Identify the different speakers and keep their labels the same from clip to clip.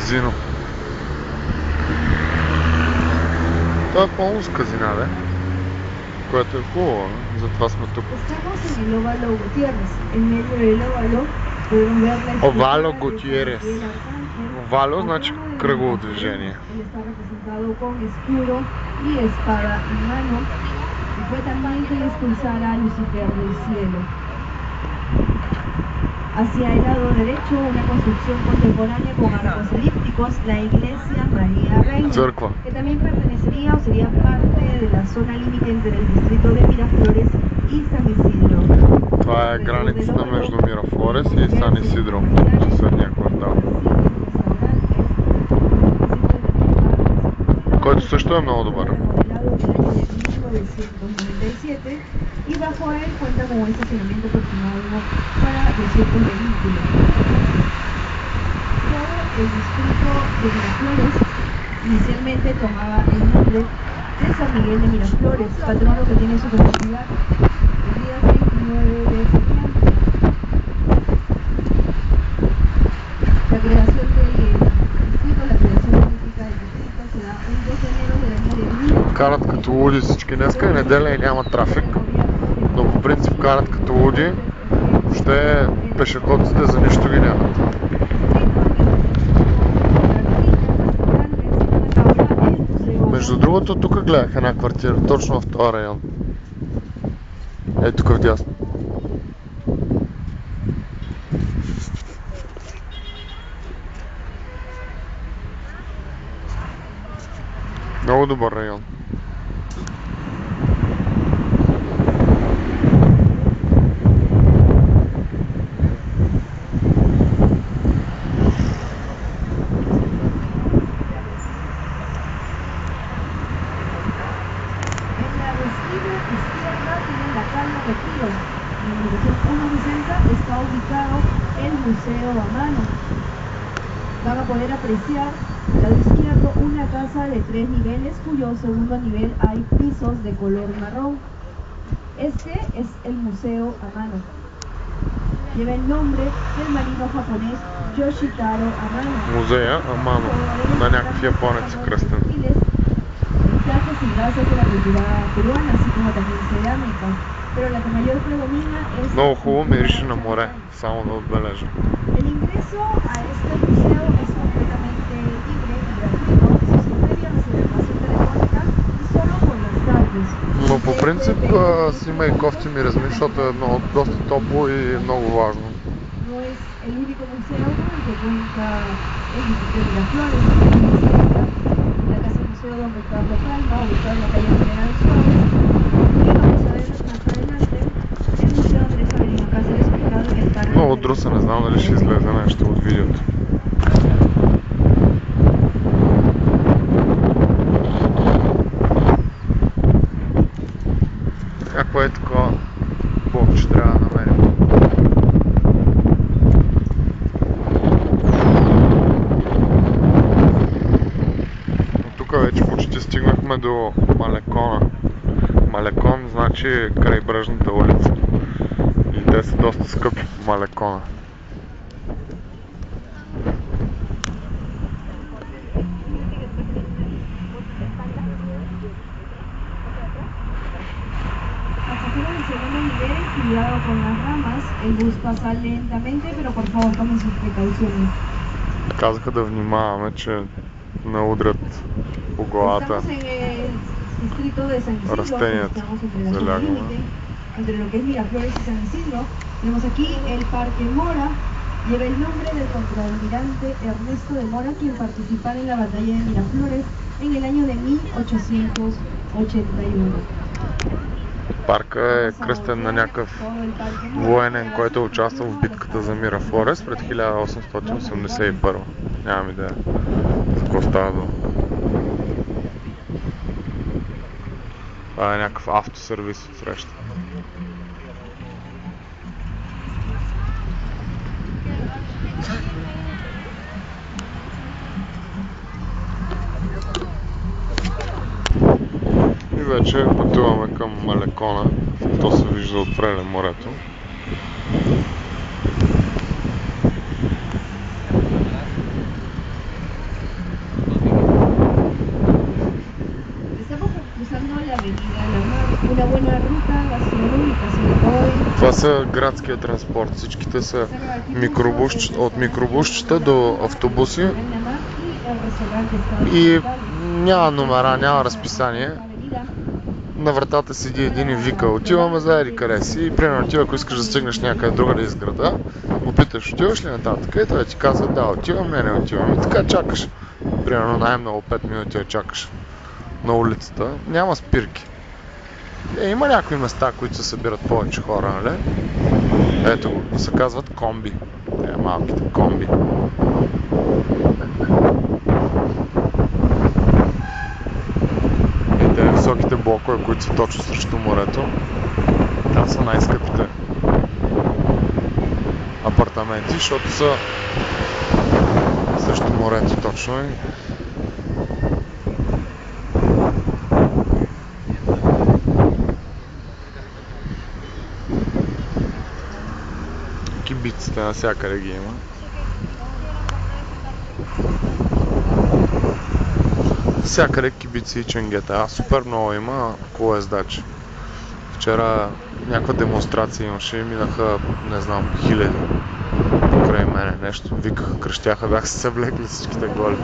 Speaker 1: казино. Това е пълно с казина, бе. Което е хубаво, затова сме тук. Овало Готиерес. Овало значи кръгово движение.
Speaker 2: Hacia el lado derecho, una construcción contemporánea con arcos elípticos, la iglesia María Reina, que también pertenecería o sería parte de la zona límite entre el distrito de Miraflores y San Isidro.
Speaker 1: Това е границата между Мирафлорес и Сан Исидро, съседния квартал. Който също е много добър. Y bajo él cuenta con un estacionamiento aproximado para 200 vehículos. Todo el distrito de Miraflores inicialmente tomaba el nombre de San Miguel de Miraflores, patrono que tiene su festividad el día 29 de septiembre. La creación del distrito, la creación política del distrito se da un 2 de enero del año de 1000. Карат като луди всички. Днеска е неделя и няма трафик. Но по принцип карат като луди. Въобще пешеходците за нищо ги нямат. Между другото, тук гледах една квартира, точно в този район. Ей, тук вдясно. Много добър район.
Speaker 2: Está ubicado el Museo a Mano. Van a poder apreciar al lado izquierdo una casa de 3 niveles cuyo segundo nivel hay pisos de color marrón. Este es el Museo a Mano. Lleva el nombre del marino japonés Yoshitaro Amano.
Speaker 1: Музея Амано. На някакъв японец кръстен.
Speaker 2: Trajes y brazos de la cultura peruana, así como también cerámica. Pero la que mayor predomina es...
Speaker 1: Много хубаво мирише на море, само да отбележа.
Speaker 2: El ingreso a este museo es completamente libre y gratuito, eso sí previa reservación telefónica y solo por las tardes.
Speaker 1: Но по принцип си има и кофти миризми, защото е доста топло и много важно.
Speaker 2: No es el único museo con el que cuenta el distrito de Miraflores, la casa museo Don Ricardo Palma, ubicado en la calle General Suárez. Y vamos a ver más adelante el museo Andrés Avelino Cáceres, ubicado en el parque.
Speaker 1: Много друса, не знам дали ще излезе нещо от видеото. Какво е такова бомбче трябва да намерим? Тук вече почти стигнахме до Малекона. Малекон значи крайбрежната улица. И те са доста скъпи по Малекона.
Speaker 2: Cuidado con las ramas, el bus pasa lentamente, pero por favor tomen sus precauciones.
Speaker 1: Казаха да внимаваме, че не удрят по главата растенията залягаме.
Speaker 2: Entre lo que es Miraflores y San Isidro, tenemos aquí el Parque Mora, lleva el nombre del contraalmirante Ernesto de Mora, quien participara en la batalla de Miraflores en el año de 1881.
Speaker 1: Парка е кръстен на някакъв военен, който е участвал в битката за Мирафлорес пред 1881. Нямам идея за какво става дума. Това е някакъв автосервис от среща. И вече пътуваме към Малекона. То се вижда отпред морето.
Speaker 2: cruzando la avenida La Mar, una buena ruta gastronómica, hoy.
Speaker 1: Това са градския транспорт. Всичките са от микробусчета до автобуси и няма номера, няма разписание. На вратата седи един и вика: отиваме за еди къде си, и примерно ти, ако искаш да стигнеш някъде другаде из града, му питаш: отиваш ли нататък? И той ти казва: да, отивам, не отивам. И така чакаш. Примерно най-много 5 минути я чакаш на улицата. Няма спирки. Има някои места, които се събират повече хора, нали? Ето го, се казват комби. Малките комби. И те високите блокове, които са точно срещу морето, там са най-скъпите апартаменти, защото са срещу морето точно. Кибиците навсякъде ги има. Всякъде кибици и ченгета. Супер много има колоездачи. Вчера някаква демонстрация имаше и минаха, не знам, хиляди покрай мене. Нещо викаха, кръщяха, бяха се съвлекли всичките голи.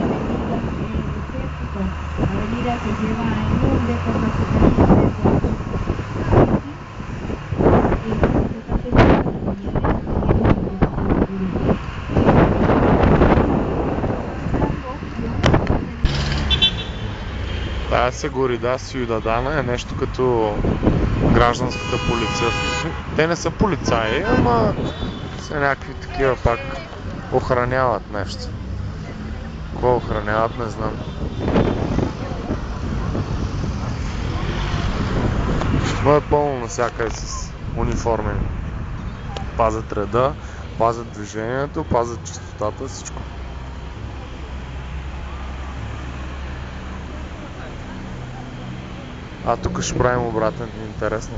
Speaker 1: Тая Seguridad Ciudadana е нещо като гражданската полиция. Те не са полицаи, ама са някакви такива, пак охраняват нещо. Какво охраняват, не знам. Но е пълно навсякъде с униформи. Пазят реда, пазят движението, пазят чистотата, всичко. Тук ще правим обратен, интересно.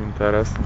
Speaker 1: Интересно.